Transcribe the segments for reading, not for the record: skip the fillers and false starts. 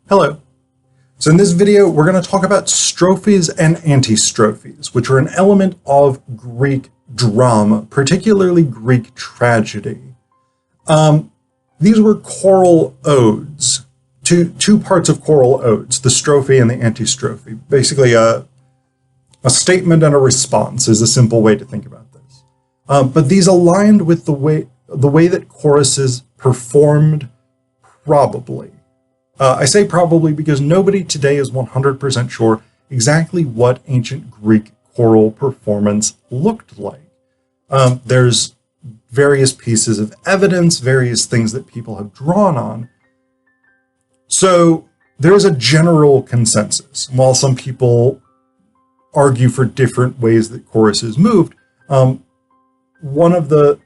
Hello. So in this video, we're going to talk about strophes and antistrophes, which are an element of Greek drama, particularly Greek tragedy. These were choral odes, two parts of choral odes, the strophe and the antistrophe. Basically, a statement and a response is a simple way to think about this. But these aligned with the way that choruses performed, probably. I say probably because nobody today is 100% sure exactly what ancient Greek choral performance looked like. There's various pieces of evidence, various things that people have drawn on. So there's a general consensus. While some people argue for different ways that choruses moved, one of the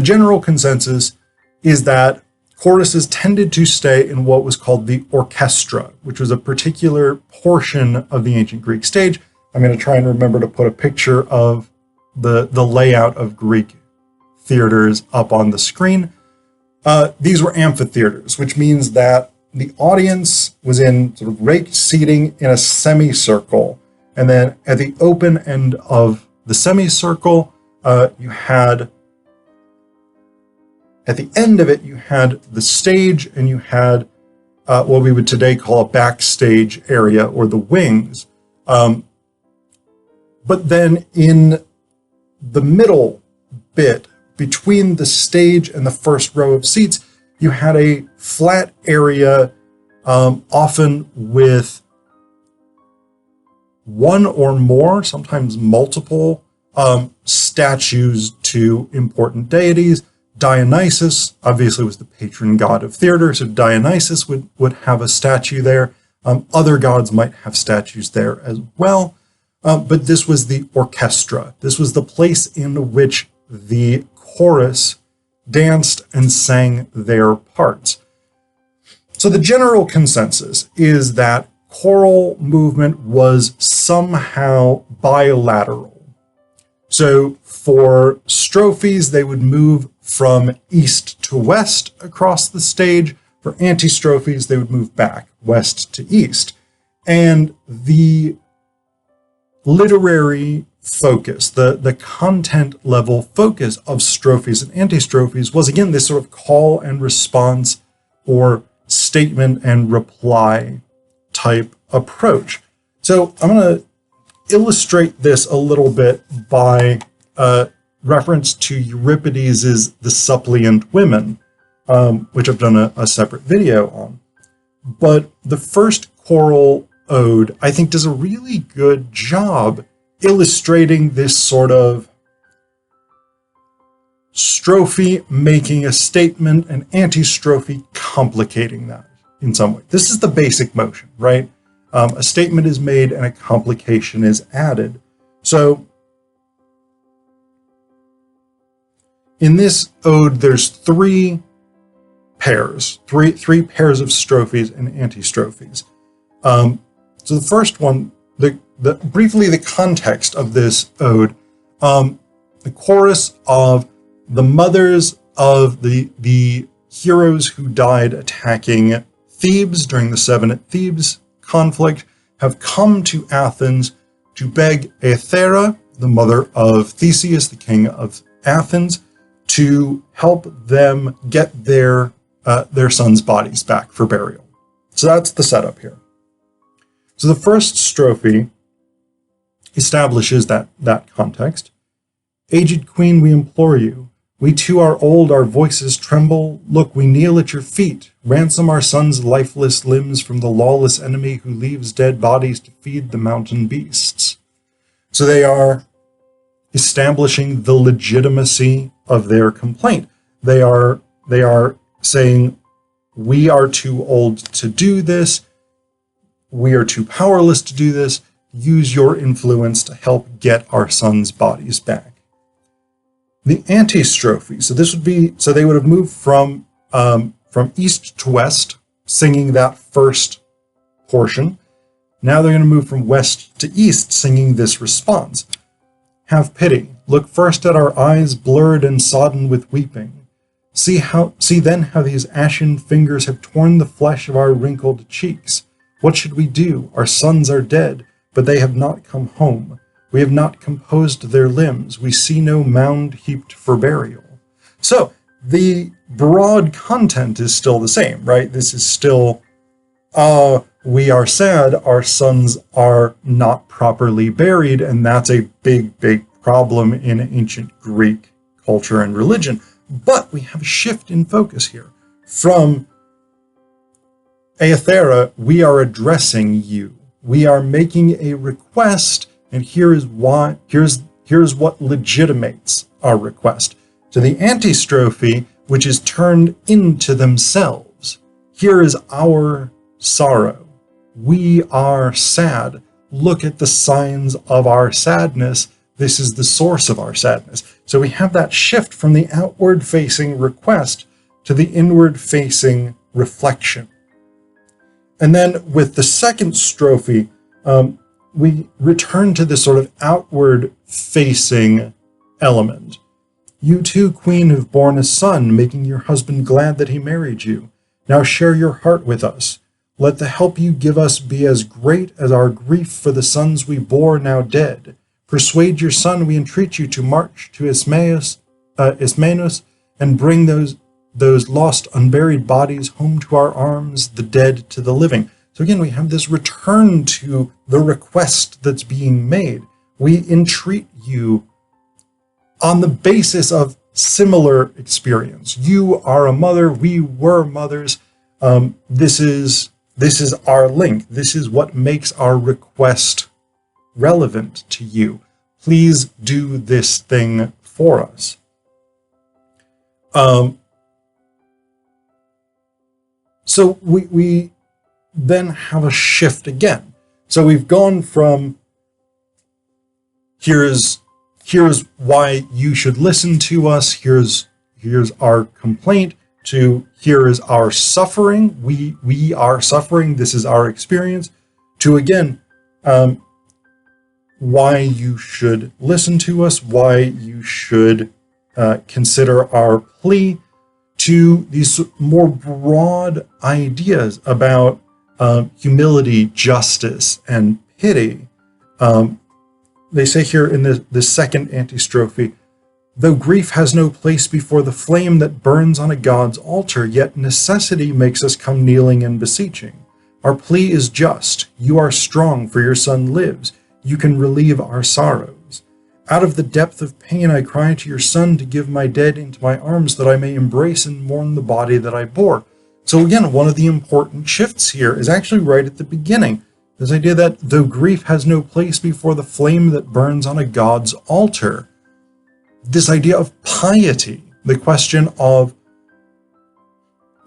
general consensus is that choruses tended to stay in what was called the orchestra, which was a particular portion of the ancient Greek stage. I'm going to try and remember to put a picture of the layout of Greek theaters up on the screen. These were amphitheaters, which means that the audience was in sort of raked seating in a semicircle. And then at the open end of the semicircle, you had at the end of it, you had the stage and you had what we would today call a backstage area or the wings. But then in the middle bit between the stage and the first row of seats, you had a flat area, often with one or more, sometimes multiple statues to important deities. Dionysus obviously was the patron god of theater, so Dionysus would have a statue there. Other gods might have statues there as well, but this was the orchestra. This was the place in which the chorus danced and sang their parts. So the general consensus is that choral movement was somehow bilateral. So for strophes, they would move from east to west across the stage. For antistrophes, they would move back west to east. And the literary focus, the content level focus of strophes and antistrophes was, again, this sort of call and response or statement and reply type approach. So I'm going to illustrate this a little bit by reference to Euripides' The Suppliant Women, which I've done a separate video on. But the first choral ode, I think, does a really good job illustrating this sort of strophe making a statement and antistrophe complicating that in some way. This is the basic motion, right? A statement is made and a complication is added. So in this ode, there's three pairs of strophes and antistrophes. So the first one, briefly the context of this ode, the chorus of the mothers of the heroes who died attacking Thebes during the Seven at Thebes conflict have come to Athens to beg Aethera, the mother of Theseus, the king of Athens, to help them get their sons' bodies back for burial. So that's the setup here. So the first strophe establishes that context. Aged queen, we implore you. We too are old, our voices tremble. Look, we kneel at your feet. Ransom our sons' lifeless limbs from the lawless enemy who leaves dead bodies to feed the mountain beasts. So they are establishing the legitimacy of their complaint. They are saying, we are too old to do this. We are too powerless to do this. Use your influence to help get our sons' bodies back. The antistrophe, so they would have moved from east to west, singing that first portion. Now they're going to move from west to east, singing this response. Have pity. Look first at our eyes blurred and sodden with weeping. See then how these ashen fingers have torn the flesh of our wrinkled cheeks. What should we do? Our sons are dead, but they have not come home. We have not composed their limbs. We see no mound heaped for burial. So the broad content is still the same, right? This is still, we are sad, our sons are not properly buried, and that's a big, big problem in ancient Greek culture and religion. But we have a shift in focus here. From Aethera, we are addressing you. We are making a request, and here's what legitimates our request. To the antistrophe, which is turned into themselves. Here is our sorrow. We are sad. Look at the signs of our sadness. This is the source of our sadness. So we have that shift from the outward-facing request to the inward-facing reflection. And then with the second strophe, we return to this sort of outward-facing element. You too, queen, have borne a son, making your husband glad that he married you. Now share your heart with us. Let the help you give us be as great as our grief for the sons we bore now dead. Persuade your son, we entreat you, to march to Ismaeus, and bring those lost, unburied bodies home to our arms, the dead to the living. So again, we have this return to the request that's being made. We entreat you on the basis of similar experience. You are a mother, we were mothers. This is our link. This is what makes our request relevant to you. Please do this thing for us. So we then have a shift again. So we've gone from here's why you should listen to us, here's our complaint, to here is our suffering, we are suffering, this is our experience, to again, why you should listen to us, why you should consider our plea, to these more broad ideas about humility, justice, and pity. They say here in the second antistrophe, though grief has no place before the flame that burns on a god's altar, yet necessity makes us come kneeling and beseeching. Our plea is just. You are strong, for your son lives. You can relieve our sorrows. Out of the depth of pain I cry to your son to give my dead into my arms, that I may embrace and mourn the body that I bore. So again, one of the important shifts here is actually right at the beginning. This idea that though grief has no place before the flame that burns on a god's altar. This idea of piety, the question of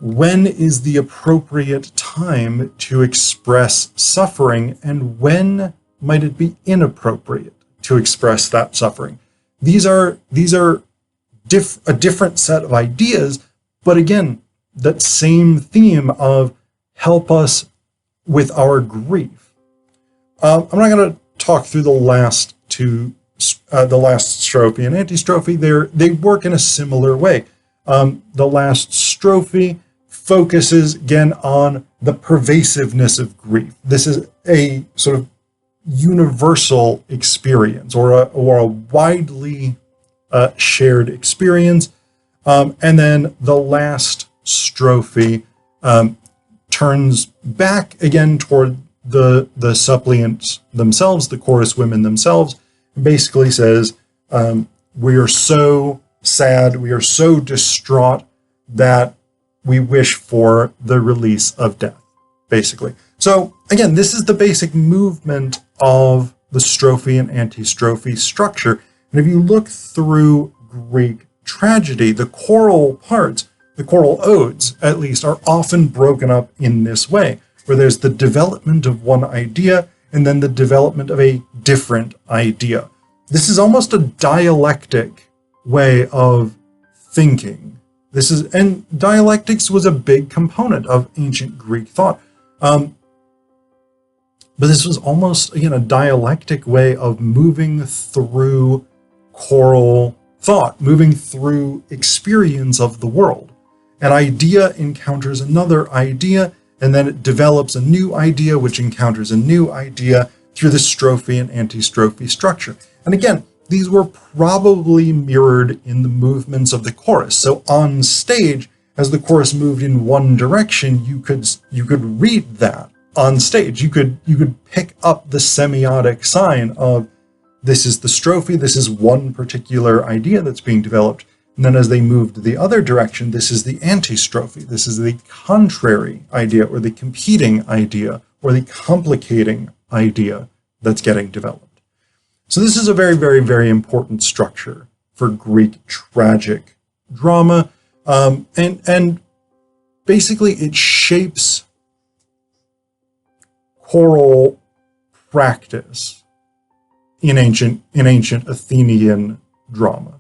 when is the appropriate time to express suffering, and when might it be inappropriate to express that suffering? These are a different set of ideas, but again, that same theme of help us with our grief. I'm not going to talk through the last strophe and antistrophe. They work in a similar way. The last strophe focuses again on the pervasiveness of grief. This is a sort of universal experience, or a widely shared experience. And then the last strophe turns back again toward the suppliants themselves, the chorus women themselves, and basically says, we are so sad, we are so distraught that we wish for the release of death, basically. So again, this is the basic movement of the strophe and antistrophe structure. And if you look through Greek tragedy, the choral parts, the choral odes at least, are often broken up in this way, where there's the development of one idea and then the development of a different idea. This is almost a dialectic way of thinking. And dialectics was a big component of ancient Greek thought. But this was almost, again, a dialectic way of moving through choral thought, moving through experience of the world. An idea encounters another idea, and then it develops a new idea, which encounters a new idea through the strophe and antistrophe structure. And again, these were probably mirrored in the movements of the chorus. So on stage, as the chorus moved in one direction, you could read that on stage. You could pick up the semiotic sign of, this is the strophe, this is one particular idea that's being developed. And then as they moved the other direction, this is the antistrophe. This is the contrary idea, or the competing idea, or the complicating idea that's getting developed. So this is a very, very, very important structure for Greek tragic drama. And basically it shapes choral practice in ancient Athenian drama.